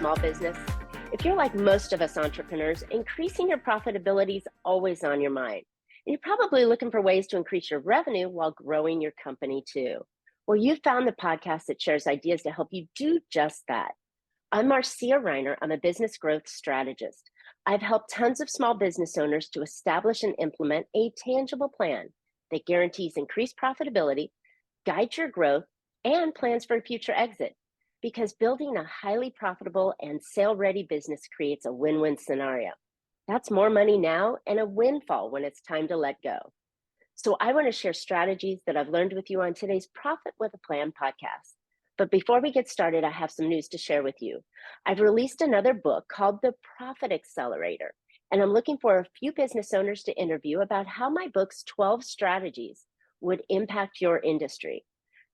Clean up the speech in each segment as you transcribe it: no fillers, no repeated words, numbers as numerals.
small business? If you're like most of us entrepreneurs, increasing your profitability is always on your mind. And you're probably looking for ways to increase your revenue while growing your company too. Well, you found the podcast that shares ideas to help you do just that. I'm Marcia Reiner. I'm a business growth strategist. I've helped tons of small business owners to establish and implement a tangible plan that guarantees increased profitability, guides your growth, and plans for a future exit. Because building a highly profitable and sale-ready business creates a win-win scenario. That's more money now and a windfall when it's time to let go. So I want to share strategies that I've learned with you on today's Profit with a Plan podcast. But before we get started, I have some news to share with you. I've released another book called The Profit Accelerator, and I'm looking for a few business owners to interview about how my book's 12 strategies would impact your industry.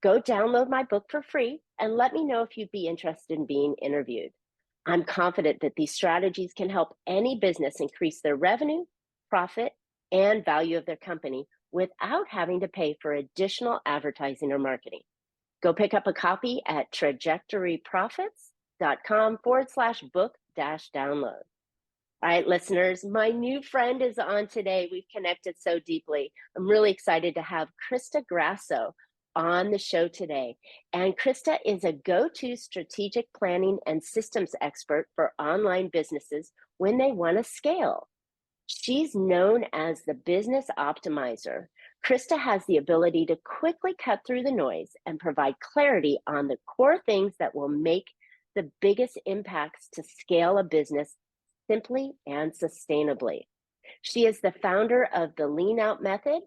Go download my book for free and let me know if you'd be interested in being interviewed. I'm confident that these strategies can help any business increase their revenue, profit, and value of their company without having to pay for additional advertising or marketing. Go pick up a copy at trajectoryprofits.com/book-download. All right, listeners, my new friend is on today. We've connected so deeply. I'm really excited to have Crista Grasso on the show today. And Crista is a go-to strategic planning and systems expert for online businesses when they want to scale. She's known as the business optimizer. Crista has the ability to quickly cut through the noise and provide clarity on the core things that will make the biggest impacts to scale a business simply and sustainably. She is the founder of the Lean Out Method,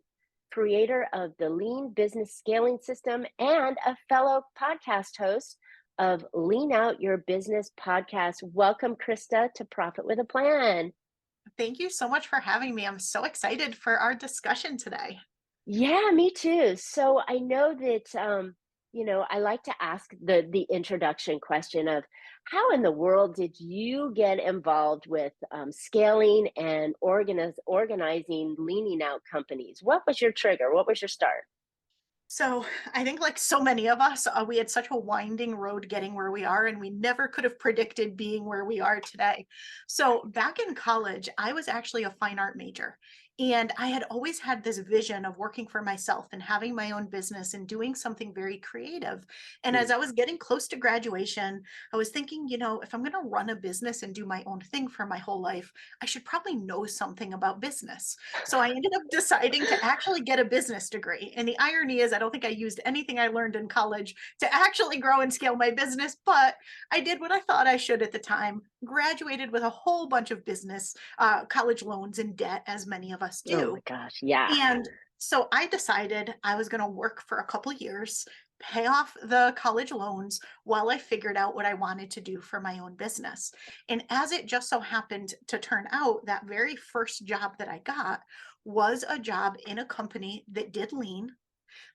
creator of the Lean Business Scaling System, and a fellow podcast host of Lean Out Your Business podcast. Welcome, Crista, to Profit with a Plan. Thank you so much for having me. I'm so excited for our discussion today. Yeah, me too. So I know that, I like to ask the introduction question of how in the world did you get involved with scaling and organizing, leaning out companies? What was your trigger? What was your start? So I think like so many of us, we had such a winding road getting where we are, and we never could have predicted being where we are today. So back in college, I was actually a fine art major. And I had always had this vision of working for myself and having my own business and doing something very creative. And as Mm. I was getting close to graduation, I was thinking, if I'm going to run a business and do my own thing for my whole life, I should probably know something about business. So I ended up deciding to actually get a business degree. And the irony is, I don't think I used anything I learned in college to actually grow and scale my business, but I did what I thought I should at the time, graduated with a whole bunch of business, college loans and debt, as many of us Oh my do. gosh, yeah. And so I decided I was going to work for a couple years, pay off the college loans while I figured out what I wanted to do for my own business. And as it just so happened to turn out, that very first job that I got was a job in a company that did lean.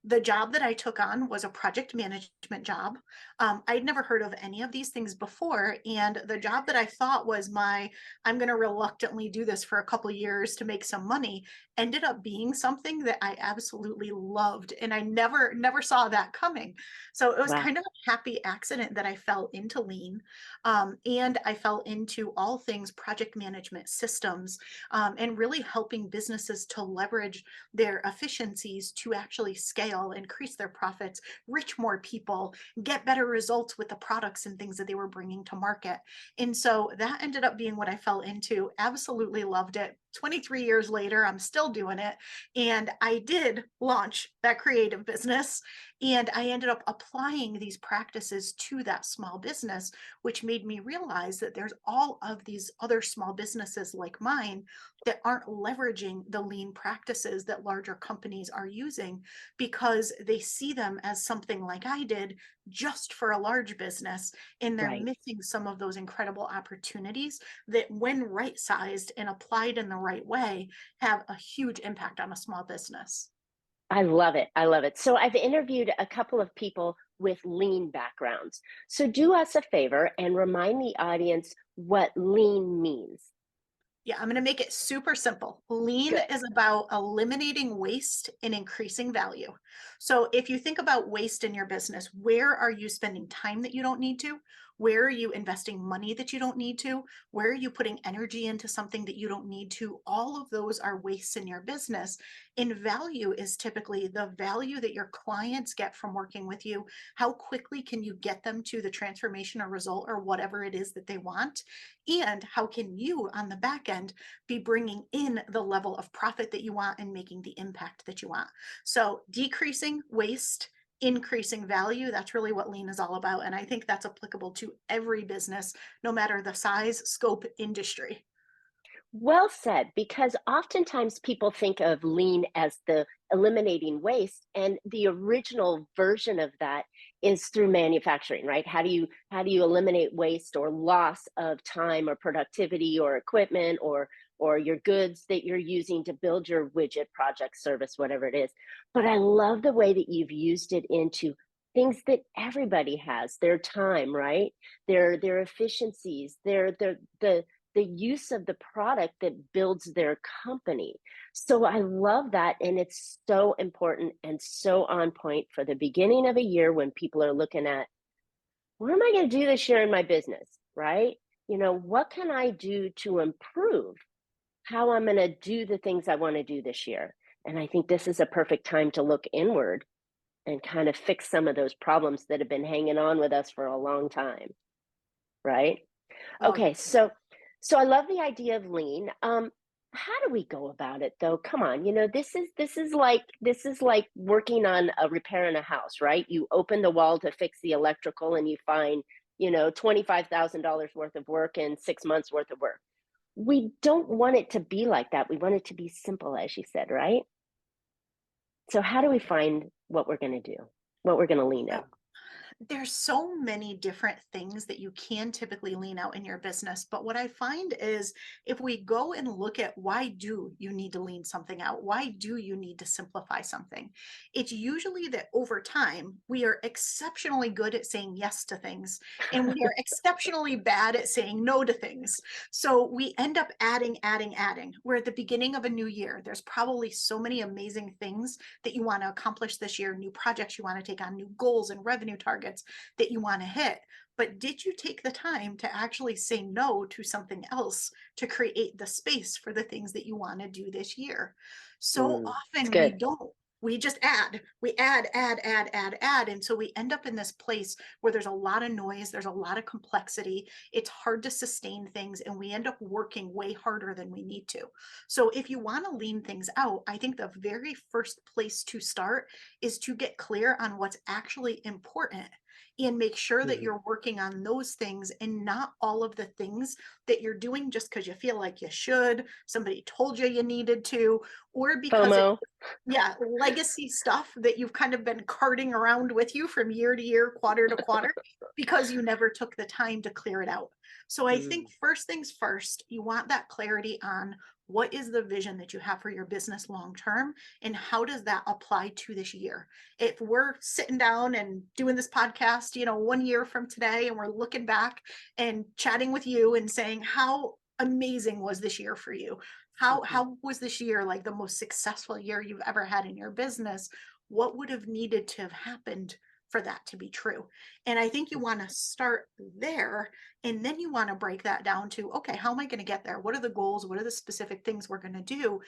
The job that I took on was a project management job. I'd never heard of any of these things before. And the job that I thought was I'm going to reluctantly do this for a couple years to make some money, ended up being something that I absolutely loved. And I never saw that coming. So it was Wow. kind of a happy accident that I fell into lean. And I fell into all things project management systems, and really helping businesses to leverage their efficiencies to actually scale, increase their profits, reach more people, get better results with the products and things that they were bringing to market. And so that ended up being what I fell into. Absolutely loved it. 23 years later, I'm still doing it. And I did launch that creative business. And I ended up applying these practices to that small business, which made me realize that there's all of these other small businesses like mine that aren't leveraging the lean practices that larger companies are using because they see them as something like I did just for a large business. And they're Right. missing some of those incredible opportunities that, when right sized and applied in the right way, have a huge impact on a small business. I love it. I love it. So I've interviewed a couple of people with lean backgrounds. So do us a favor and remind the audience what lean means. Yeah, I'm going to make it super simple. Lean Good. is about eliminating waste and increasing value. So if you think about waste in your business, where are you spending time that you don't need to? Where are you investing money that you don't need to? Where are you putting energy into something that you don't need to? All of those are wastes in your business. And value is typically the value that your clients get from working with you. How quickly can you get them to the transformation or result or whatever it is that they want? And how can you on the back end be bringing in the level of profit that you want and making the impact that you want? So decreasing waste, increasing value, that's really what lean is all about. And I think that's applicable to every business, no matter the size, scope, industry. Well said, because oftentimes people think of lean as the eliminating waste, and the original version of that is through manufacturing, right? How do you eliminate waste or loss of time or productivity or equipment or your goods that you're using to build your widget, project, service, whatever it is. But I love the way that you've used it into things that everybody has, their time, right? Their efficiencies, the use of the product that builds their company. So I love that. And it's so important and so on point for the beginning of a year when people are looking at, what am I going to do this year in my business? Right? What can I do to improve how I'm going to do the things I want to do this year? And I think this is a perfect time to look inward and kind of fix some of those problems that have been hanging on with us for a long time. Right? Oh, Okay, so I love the idea of lean. How do we go about it though? Come on, this is like working on a repair in a house, right? You open the wall to fix the electrical and you find, $25,000 worth of work and 6 months worth of work. We don't want it to be like that. We want it to be simple, as you said, right? So how do we find what we're going to do, what we're going to lean yeah. out? There's so many different things that you can typically lean out in your business. But what I find is if we go and look at why do you need to lean something out? Why do you need to simplify something? It's usually that over time, we are exceptionally good at saying yes to things and we are exceptionally bad at saying no to things. So we end up adding, adding, adding. We're at the beginning of a new year. There's probably so many amazing things that you want to accomplish this year, new projects you want to take on, new goals and revenue targets that you want to hit. But did you take the time to actually say no to something else to create the space for the things that you want to do this year? So It's often we good. don't. We just add, we add, add, add, add, add. And so we end up in this place where there's a lot of noise, there's a lot of complexity. It's hard to sustain things, and we end up working way harder than we need to. So if you want to lean things out, I think the very first place to start is to get clear on what's actually important and make sure that Mhm. you're working on those things and not all of the things that you're doing just because you feel like you should, somebody told you you needed to, or because it, FOMO. yeah, legacy stuff that you've kind of been carting around with you from year to year, quarter to quarter, because you never took the time to clear it out. So I think Mm. first things first, you want that clarity on what is the vision that you have for your business long term and how does that apply to this year. If we're sitting down and doing this podcast, 1 year from today, and we're looking back and chatting with you and saying, how amazing was this year for you? Mhm. How was this year like the most successful year you've ever had in your business? What would have needed to have happened for that to be true? And I think you want to start there, and then you want to break that down to, okay, how am I going to get there? What are the goals? What are the specific things we're going to do?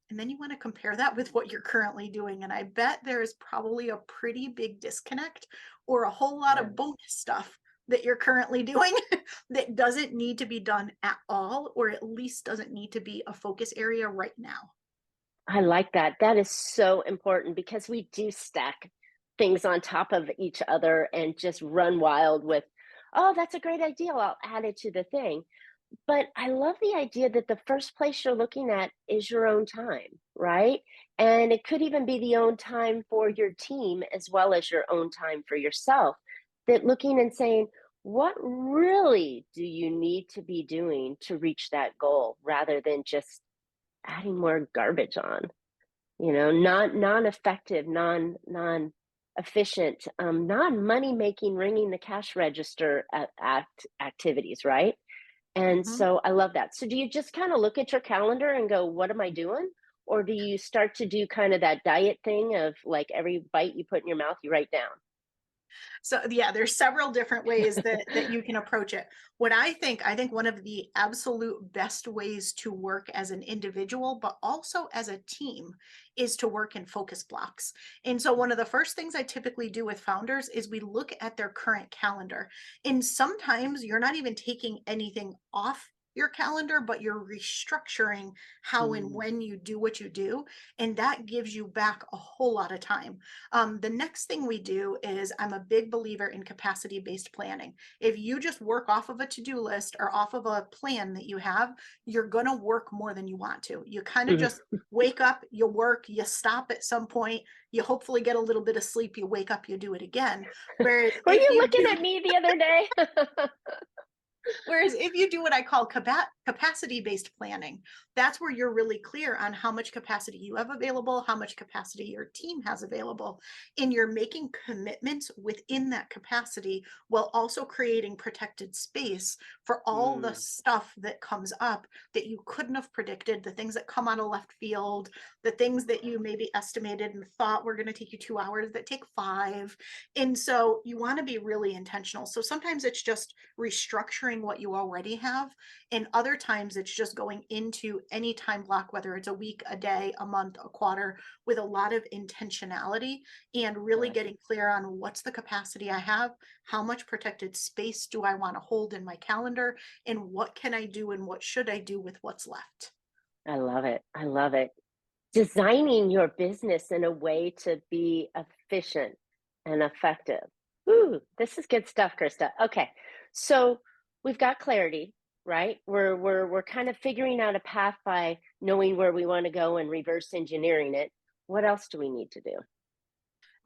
And then you want to compare that with what you're currently doing. And I bet there is probably a pretty big disconnect or a whole lot Yeah. of bonus stuff that you're currently doing that doesn't need to be done at all, or at least doesn't need to be a focus area right now. I like that. That is so important because we do stack things on top of each other and just run wild with, oh, that's a great idea. I'll add it to the thing. But I love the idea that the first place you're looking at is your own time, right? And it could even be the own time for your team as well as your own time for yourself. That looking and saying, what really do you need to be doing to reach that goal rather than just adding more garbage on? Not non-effective, non-efficient, non-money making, ringing the cash register activities, right? And Mhm. so I love that. So do you just kind of look at your calendar and go, what am I doing? Or do you start to do kind of that diet thing of like every bite you put in your mouth, you write down? So yeah, there's several different ways that you can approach it. What I think one of the absolute best ways to work as an individual, but also as a team, is to work in focus blocks. And so one of the first things I typically do with founders is we look at their current calendar. And sometimes you're not even taking anything off your calendar, but you're restructuring how and Mm. when you do what you do. And that gives you back a whole lot of time. The next thing we do is I'm a big believer in capacity based planning. If you just work off of a to do list or off of a plan that you have, you're going to work more than you want to. You kind of just wake up, you work, you stop at some point, you hopefully get a little bit of sleep, you wake up, you do it again. Whereas Were if you you looking do at me the other day? Whereas if you do what I call capacity based planning, that's where you're really clear on how much capacity you have available, how much capacity your team has available, and you're making commitments within that capacity while also creating protected space for all the Mm, stuff that comes up that you couldn't have predicted, the things that come out of left field, the things that you maybe estimated and thought were going to take you 2 hours that take five. And so you want to be really intentional. So sometimes it's just restructuring what you already have. And other times it's just going into any time block, whether it's a week, a day, a month, a quarter, with a lot of intentionality and really right. getting clear on what's the capacity I have, how much protected space do I want to hold in my calendar, and what can I do and what should I do with what's left. I love it. I love it. Designing your business in a way to be efficient and effective. Ooh, this is good stuff, Krista. Okay. So we've got clarity, right? We're kind of figuring out a path by knowing where we want to go and reverse engineering it. What else do we need to do?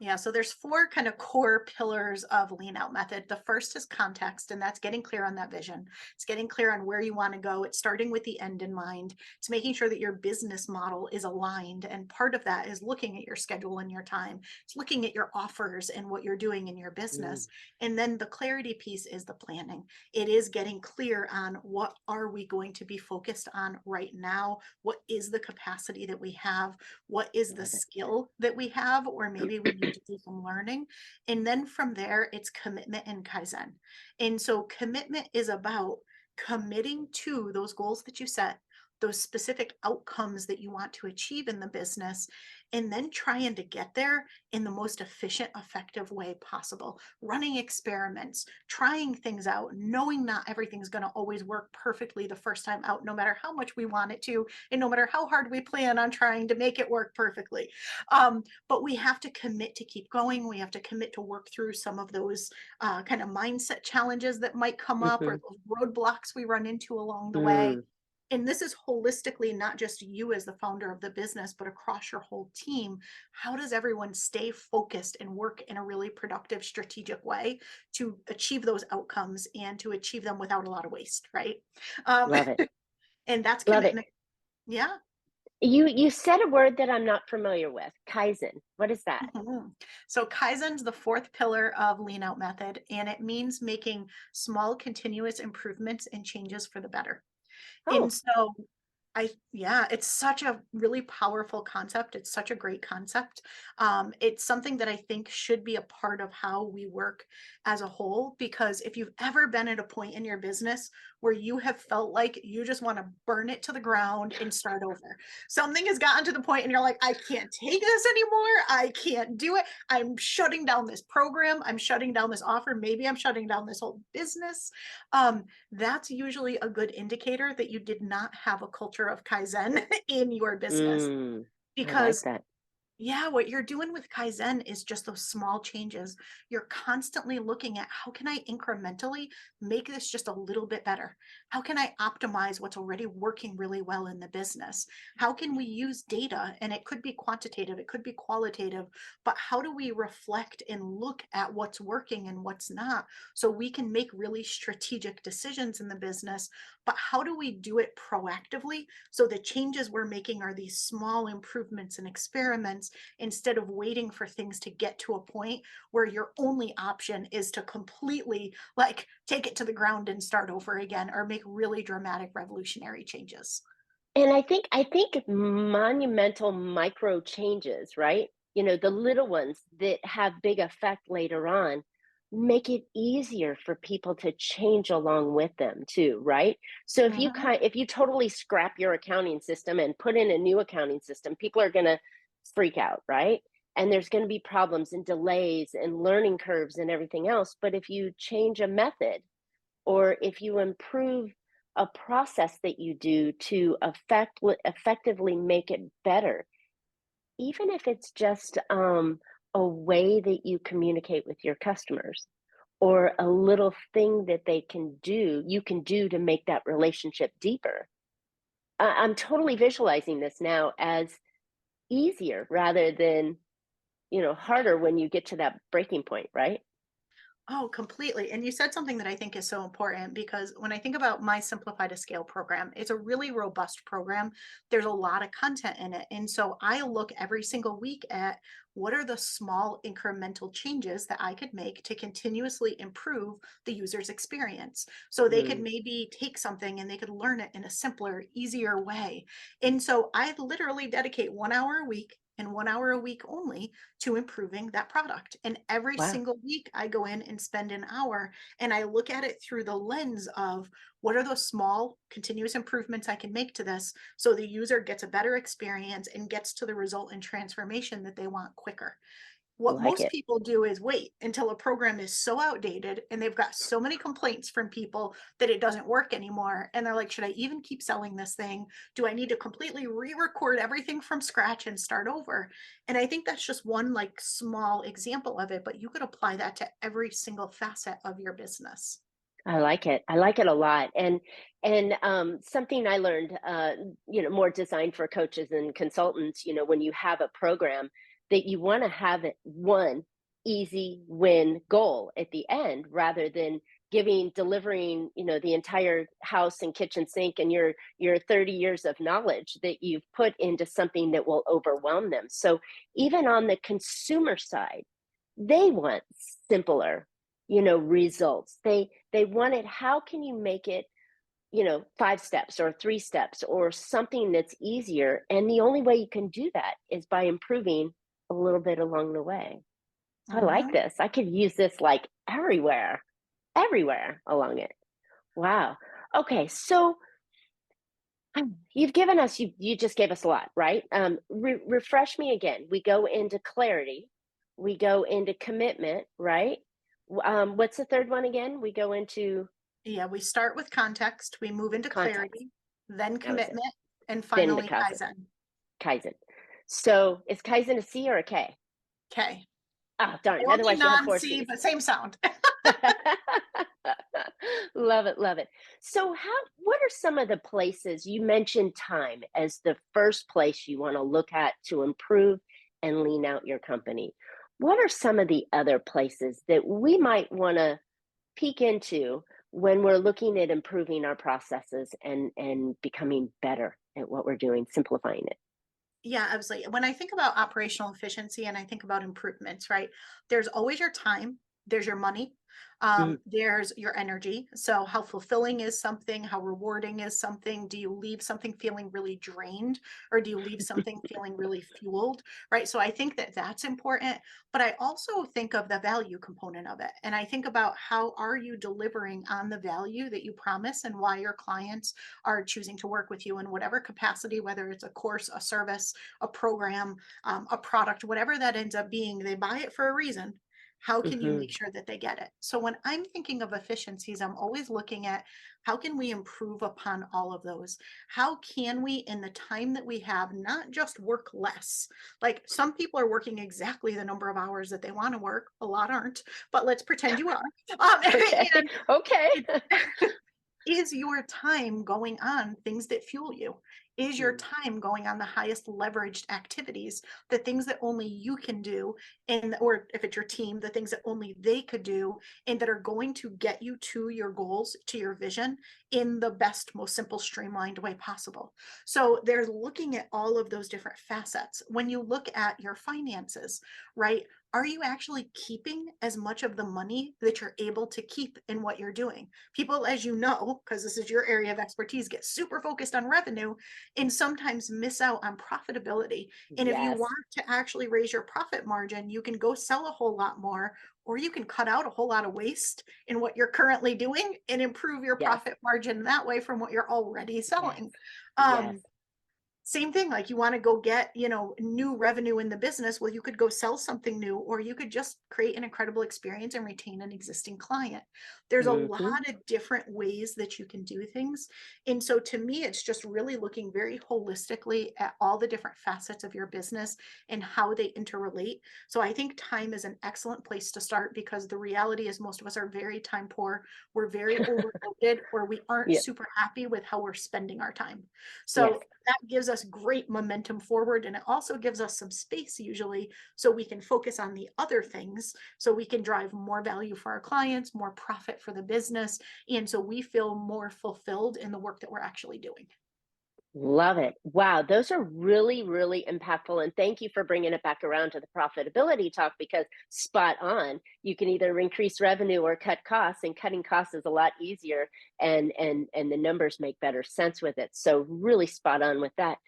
Yeah, so there's four kind of core pillars of lean out method. The first is context, and that's getting clear on that vision. It's getting clear on where you want to go. It's starting with the end in mind. It's making sure that your business model is aligned. And part of that is looking at your schedule and your time. It's looking at your offers and what you're doing in your Mm, business. And then the clarity piece is the planning. It is getting clear on what are we going to be focused on right now? What is the capacity that we have? What is the love it. skill that we have, or maybe we need to do some learning. And then from there, it's commitment and Kaizen. And so commitment is about committing to those goals that you set, those specific outcomes that you want to achieve in the business, and then trying to get there in the most efficient, effective way possible. Running experiments, trying things out, knowing not everything's going to always work perfectly the first time out, no matter how much we want it to, and no matter how hard we plan on trying to make it work perfectly. But we have to commit to keep going. We have to commit to work through some of those kind of mindset challenges that might come up or Hmm. those roadblocks we run into along the way. Mm, And this is holistically not just you as the founder of the business, but across your whole team. How does everyone stay focused and work in a really productive, strategic way to achieve those outcomes and to achieve them without a lot of waste, right? Um, love it. and that's Love it. commitment. Yeah. You said a word that I'm not familiar with. Kaizen. What is that? Mhm. So Kaizen's the fourth pillar of lean out method, and it means making small continuous improvements and changes for the better. And Oh, so yeah, it's such a really powerful concept. It's such a great concept. It's something that I think should be a part of how we work as a whole, because if you've ever been at a point in your business where you have felt like you just want to burn it to the ground and start over, something has gotten to the point and you're like, I can't take this anymore. I can't do it. I'm shutting down this program. I'm shutting down this offer. Maybe I'm shutting down this whole business. That's usually a good indicator that you did not have a culture of Kaizen in your business. mm, I like Because that. yeah, what you're doing with Kaizen is just those small changes. You're constantly looking at how can I incrementally make this just a little bit better? How can I optimize what's already working really well in the business? How can we use data? And it could be quantitative, it could be qualitative, but how do we reflect and look at what's working and what's not so we can make really strategic decisions in the business? But how do we do it proactively so the changes we're making are these small improvements and experiments instead of waiting for things to get to a point where your only option is to completely like take it to the ground and start over again or make really dramatic revolutionary changes. And I think monumental micro changes, right? The little ones that have big effect later on. make it easier for people to change along with them too, right? So Mhm. if you totally scrap your accounting system and put in a new accounting system, people are going to freak out, right? And there's going to be problems and delays and learning curves and everything else. But if you change a method, or if you improve a process that you do to effectively make it better, even if it's just a way that you communicate with your customers, or a little thing that you can do to make that relationship deeper. I'm totally visualizing this now as easier rather than, harder when you get to that breaking point, right? Oh, completely. And you said something that I think is so important because when I think about my Simplify to Scale program, it's a really robust program. There's a lot of content in it. And so I look every single week at what are the small incremental changes that I could make to continuously improve the user's experience. So they could Mm, maybe take something and they could learn it in a simpler, easier way. And so I literally dedicate 1 hour a week and 1 hour a week only to improving that product. And every wow, single week, I go in and spend an hour and I look at it through the lens of what are those small continuous improvements I can make to this so the user gets a better experience and gets to the result and transformation that they want quicker. I What like most it. people do is wait until a program is so outdated and they've got so many complaints from people that it doesn't work anymore. And they're like, should I even keep selling this thing? Do I need to completely re record everything from scratch and start over? And I think that's just one like small example of it, but you could apply that to every single facet of your business. I like it. I like it a lot. And something I learned, more designed for coaches and consultants. When you have a program, that you want to have it one easy win goal at the end, rather than delivering, the entire house and kitchen sink and your 30 years of knowledge that you've put into something that will overwhelm them. So even on the consumer side, they want simpler, results. They want it. How can you make it, 5 steps or 3 steps or something that's easier? And the only way you can do that is by improving a little bit along the way. I like Mhm. this. I could use this like everywhere along it. Wow. Okay, so you just gave us a lot, right? Refresh me again. We go into clarity, we go into commitment, right? What's the third one again? We go into Yeah, we start with context, we move into context. clarity, then That was it. commitment, and Then the finally Kaizen. Kaizen. So is Kaizen a C or a K? Okay. Oh, darn. Only Otherwise, you have four non-C, C's. but same sound. Love it, love it. So what are some of the places you mentioned time as the first place you want to look at to improve and lean out your company? What are some of the other places that we might want to peek into when we're looking at improving our processes and becoming better at what we're doing, simplifying it? Yeah, absolutely. When I think about operational efficiency and I think about improvements, right? There's always your time, there's your money, Mm, there's your energy. So, how fulfilling is something? How rewarding is something? Do you leave something feeling really drained or do you leave something feeling really fueled? Right. So, I think that that's important. But I also think of the value component of it. And I think about how are you delivering on the value that you promise and why your clients are choosing to work with you in whatever capacity, whether it's a course, a service, a program, a product, whatever that ends up being, they buy it for a reason. How can you make mhm, sure that they get it? So when I'm thinking of efficiencies, I'm always looking at how can we improve upon all of those? How can we, in the time that we have, not just work less? Like some people are working exactly the number of hours that they want to work. A lot aren't, but let's pretend you are. okay, And okay. it's is your time going on things that fuel you? Is your Mm, time going on the highest leveraged activities, the things that only you can do, and or if it's your team, the things that only they could do, and that are going to get you to your goals, to your vision in the best, most simple, streamlined way possible. So there's looking at all of those different facets. When you look at your finances, right? are you actually keeping as much of the money that you're able to keep in what you're doing? People, as you know, because this is your area of expertise, get super focused on revenue and sometimes miss out on profitability. And if you Yes. want to actually raise your profit margin, you can go sell a whole lot more, or you can cut out a whole lot of waste in what you're currently doing and improve your Yes. profit margin that way from what you're already Yes. selling. Yes. Um, Same thing, like you want to go get, new revenue in the business. Well, you could go sell something new, or you could just create an incredible experience and retain an existing client. There's a Hmm. lot of different ways that you can do things. And so to me, it's just really looking very holistically at all the different facets of your business and how they interrelate. So I think time is an excellent place to start, because the reality is most of us are very time poor. We're very overloaded, or we aren't Yeah. super happy with how we're spending our time. Yes. So that gives us great momentum forward. And it also gives us some space usually so we can focus on the other things, so we can drive more value for our clients, more profit for the business. And so we feel more fulfilled in the work that we're actually doing. Love it. Wow, those are really, really impactful. And thank you for bringing it back around to the profitability talk, because spot on. You can either increase revenue or cut costs, and cutting costs is a lot easier, and the numbers make better sense with it. So really spot on with that.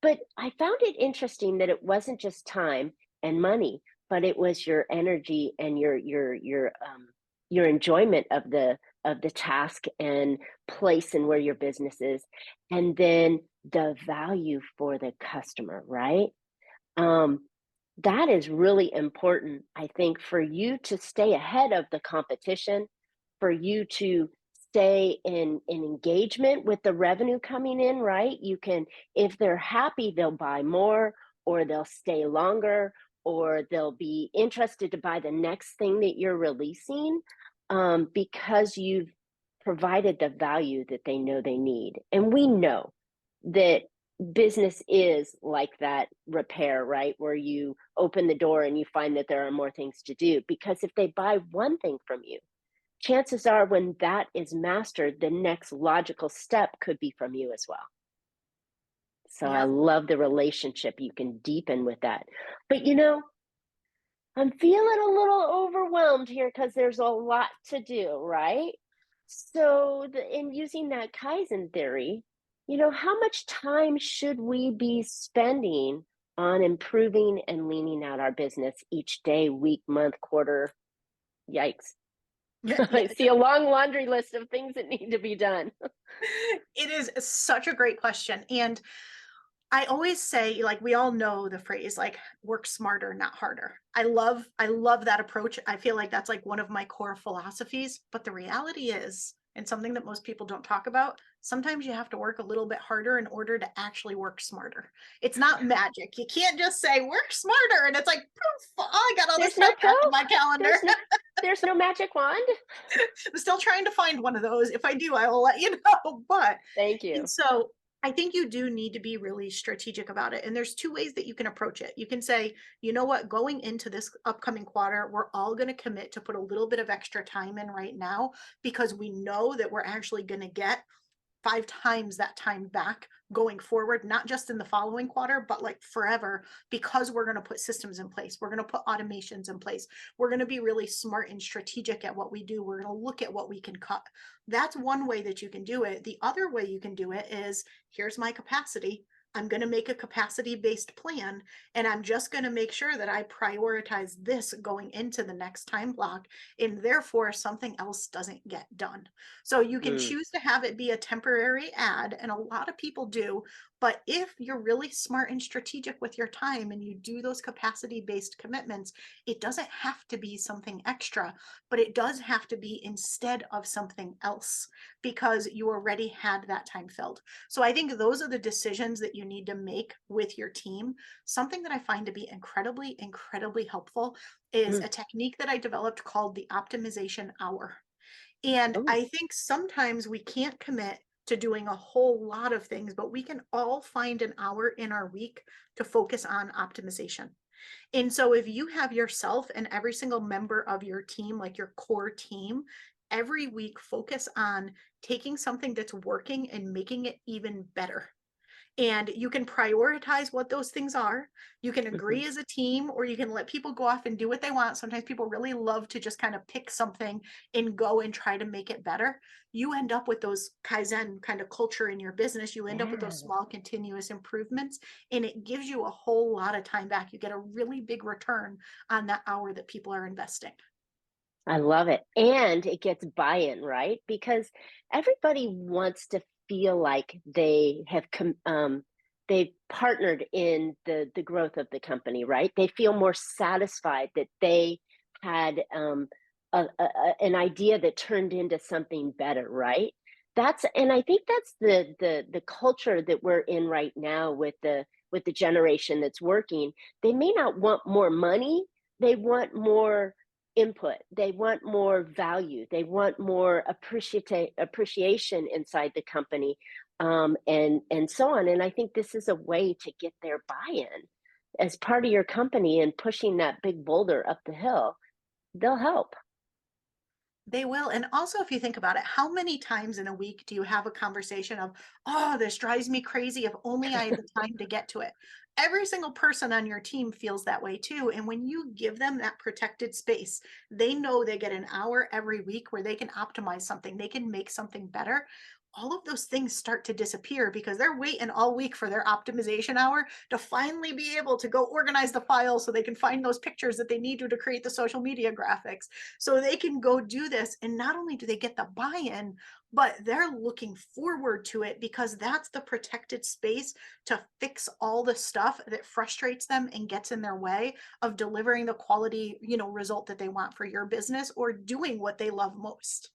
But I found it interesting that it wasn't just time and money, but it was your energy and your enjoyment of the task and place and where your business is, and then the value for the customer, right? Um, that is really important, I think, for you to stay ahead of the competition, for you to stay in engagement with the revenue coming in, right? You can, if they're happy, they'll buy more, or they'll stay longer, or they'll be interested to buy the next thing that you're releasing, because you've provided the value that they know they need. And we know that business is like that repair, right? Where you open the door and you find that there are more things to do. Because if they buy one thing from you, chances are when that is mastered, the next logical step could be from you as well. So I Yeah. love the relationship you can deepen with that. But I'm feeling a little overwhelmed here because there's a lot to do, right? So, in using that Kaizen theory, how much time should we be spending on improving and leaning out our business each day, week, month, quarter? Yikes. Yeah. Yeah. I see a long laundry list of things that need to be done. It is such a great question. And I always say, like, we all know the phrase, like, work smarter, not harder. I love that approach. I feel like that's like one of my core philosophies. But the reality is, and something that most people don't talk about, sometimes you have to work a little bit harder in order to actually work smarter. It's not magic. You can't just say work smarter and it's like poof, oh, I got all this There's no time back in proof. my calendar. There's no there's no magic wand. I'm still trying to find one of those. If I do, I will let you know. But Thank and you. so I think you do need to be really strategic about it. And there's two ways that you can approach it. You can say, you know what, going into this upcoming quarter, we're all going to commit to put a little bit of extra time in right now, because we know that we're actually going to get 5 times that time back going forward, not just in the following quarter, but like forever, because we're going to put systems in place. We're going to put automations in place. We're going to be really smart and strategic at what we do. We're going to look at what we can cut. That's one way that you can do it. The other way you can do it is, here's my capacity. I'm going to make a capacity based plan, and I'm just going to make sure that I prioritize this going into the next time block, and therefore something else doesn't get done. So you can Mm, choose to have it be a temporary ad, and a lot of people do. But if you're really smart and strategic with your time and you do those capacity based commitments, it doesn't have to be something extra, but it does have to be instead of something else, because you already had that time filled. So I think those are the decisions that you need to make with your team. Something that I find to be incredibly, incredibly helpful is mm. a technique that I developed called the optimization hour. And Oh, I think sometimes we can't commit to doing a whole lot of things, but we can all find an hour in our week to focus on optimization. And so if you have yourself and every single member of your team, like your core team, every week focus on taking something that's working and making it even better. And you can prioritize what those things are. You can Mhm. agree as a team, or you can let people go off and do what they want. Sometimes people really love to just kind of pick something and go and try to make it better. You end up with those Kaizen kind of culture in your business. You end up with those Yeah, small continuous improvements, and it gives you a whole lot of time back. You get a really big return on that hour that people are investing. I love it. And it gets buy-in, right? Because everybody wants to feel like they've partnered in the growth of the company, right? They feel more satisfied that they had an idea that turned into something better, right? And I think that's the culture that we're in right now with the generation that's working. They may not want more money, they want more input. They want more value. They want more appreciation inside the company, and so on. And I think this is a way to get their buy-in as part of your company and pushing that big boulder up the hill. They'll help. They will. And also, if you think about it, how many times in a week do you have a conversation of, oh, this drives me crazy. If only I had the time to get to it. Every single person on your team feels that way too. And when you give them that protected space, they know they get an hour every week where they can optimize something, they can make something better. All of those things start to disappear because they're waiting all week for their optimization hour to finally be able to go organize the files so they can find those pictures that they need to create the social media graphics, so they can go do this. And not only do they get the buy-in, but they're looking forward to it because that's the protected space to fix all the stuff that frustrates them and gets in their way of delivering the quality, result that they want for your business or doing what they love most.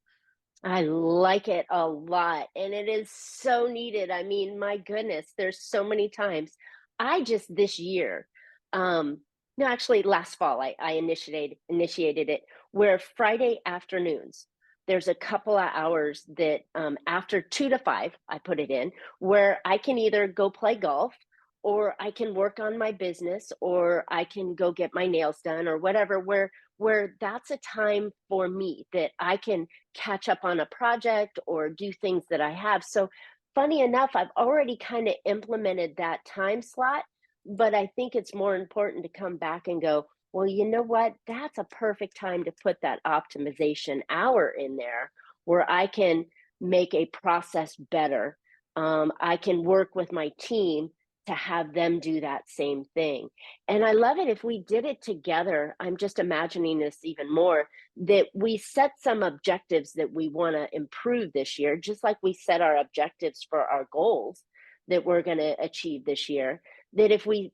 I like it a lot, and it is so needed. I mean, my goodness, there's so many times. I just this year, no, actually last fall, I initiated it where Friday afternoons, there's a couple of hours that after 2 to 5, I put it in where I can either go play golf or I can work on my business or I can go get my nails done or whatever, where that's a time for me that I can catch up on a project or do things that I have. So, funny enough, I've already kind of implemented that time slot, but I think it's more important to come back and go, well, you know what? That's a perfect time to put that optimization hour in there where I can make a process better. I can work with my team to have them do that same thing. And I love it if we did it together. I'm just imagining this even more, that we set some objectives that we want to improve this year, just like we set our objectives for our goals that we're going to achieve this year. That if we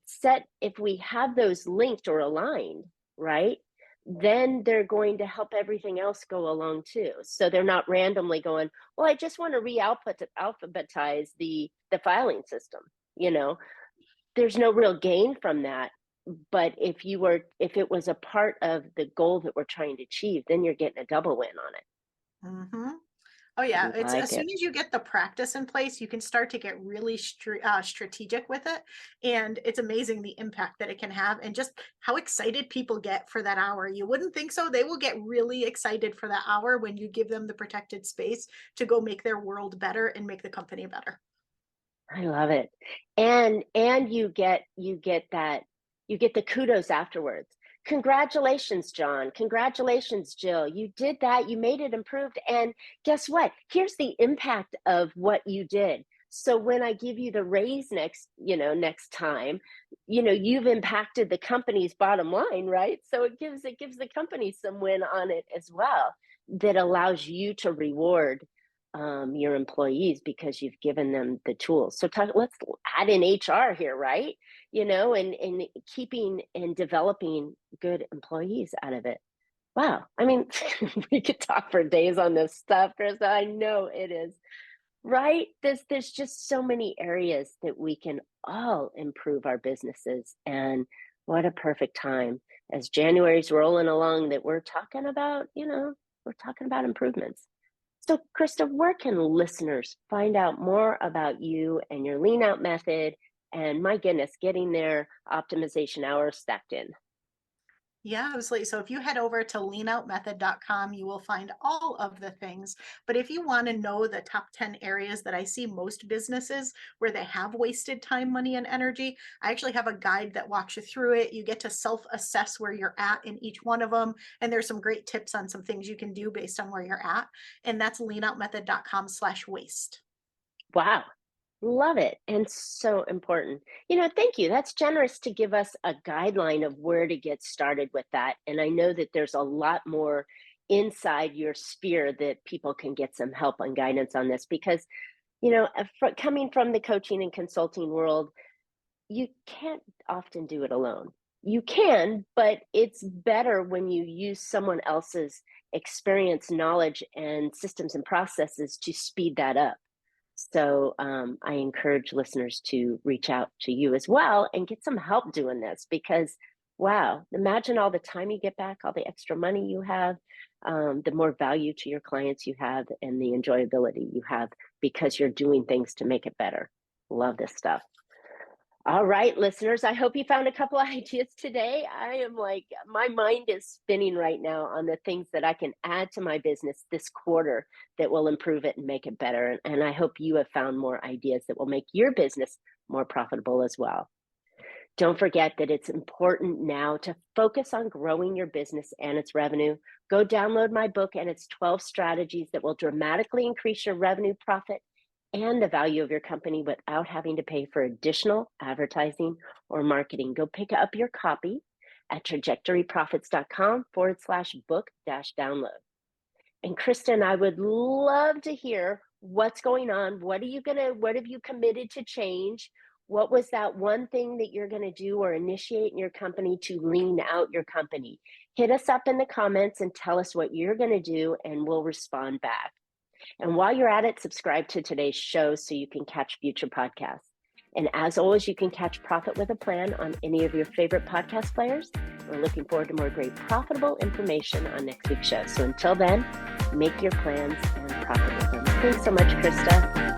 have those linked or aligned, right? Then they're going to help everything else go along too. So they're not randomly going, well, I just want to alphabetize the filing system, you know, there's no real gain from that. But if it was a part of the goal that we're trying to achieve, then you're getting a double win on it. Mhm. Oh yeah, I it's like as it. soon as you get the practice in place, you can start to get really strategic with it, and it's amazing the impact that it can have, and just how excited people get for that hour. You wouldn't think so. They will get really excited for that hour when you give them the protected space to go make their world better and make the company better. I love it. And you get the kudos afterwards. Congratulations, John. Congratulations, Jill. You did that. You made it improved. And guess what? Here's the impact of what you did. So when I give you the raise next time, you've impacted the company's bottom line, right? So it gives the company some win on it as well that allows you to reward your employees because you've given them the tools. So let's add in HR here, right? And keeping and developing good employees out of it. Wow. I mean, we could talk for days on this stuff, Krista. I know it is. Right? There's just so many areas that we can all improve our businesses. And what a perfect time as January's rolling along that we're talking about improvements. So, Krista, where can listeners find out more about you and your lean out method? And my goodness, getting their optimization hours stacked in. Yeah, absolutely. So if you head over to leanoutmethod.com, you will find all of the things. But if you want to know the top 10 areas that I see most businesses where they have wasted time, money, and energy, I actually have a guide that walks you through it. You get to self-assess where you're at in each one of them. And there's some great tips on some things you can do based on where you're at. And that's leanoutmethod.com/waste. Wow. Love it. And so important. Thank you. That's generous to give us a guideline of where to get started with that. And I know that there's a lot more inside your sphere that people can get some help and guidance on this because, coming from the coaching and consulting world, you can't often do it alone. You can, but it's better when you use someone else's experience, knowledge, and systems and processes to speed that up. So I encourage listeners to reach out to you as well and get some help doing this because, wow, imagine all the time you get back, all the extra money you have, the more value to your clients you have, and the enjoyability you have because you're doing things to make it better. Love this stuff. All right, listeners, I hope you found a couple ideas today. I am like, my mind is spinning right now on the things that I can add to my business this quarter that will improve it and make it better. And I hope you have found more ideas that will make your business more profitable as well. Don't forget that it's important now to focus on growing your business and its revenue. Go download my book and its 12 strategies that will dramatically increase your revenue, profit, and the value of your company without having to pay for additional advertising or marketing. Go pick up your copy at trajectoryprofits.com/book-download. And Kristen, I would love to hear what's going on. What have you committed to change? What was that one thing that you're going to do or initiate in your company to lean out your company? Hit us up in the comments and tell us what you're going to do, and we'll respond back. And while you're at it, subscribe to today's show so you can catch future podcasts. And as always, you can catch Profit with a Plan on any of your favorite podcast players. We're looking forward to more great profitable information on next week's show. So until then, make your plans and profit with them. Thanks so much, Krista.